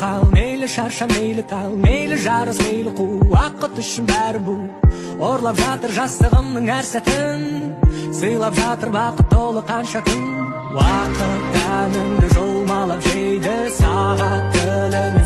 қал, мейлі шарша, мейлі тал, мейлі жарыс, мейлі қу, уақыт үшін бәрі бұл. Орлап жатыр жастығымның әр сәтін, сыйлап жатыр бақыт толы қанша күн. Уақыт әнімді жұлмалап жейді, сағат тіліме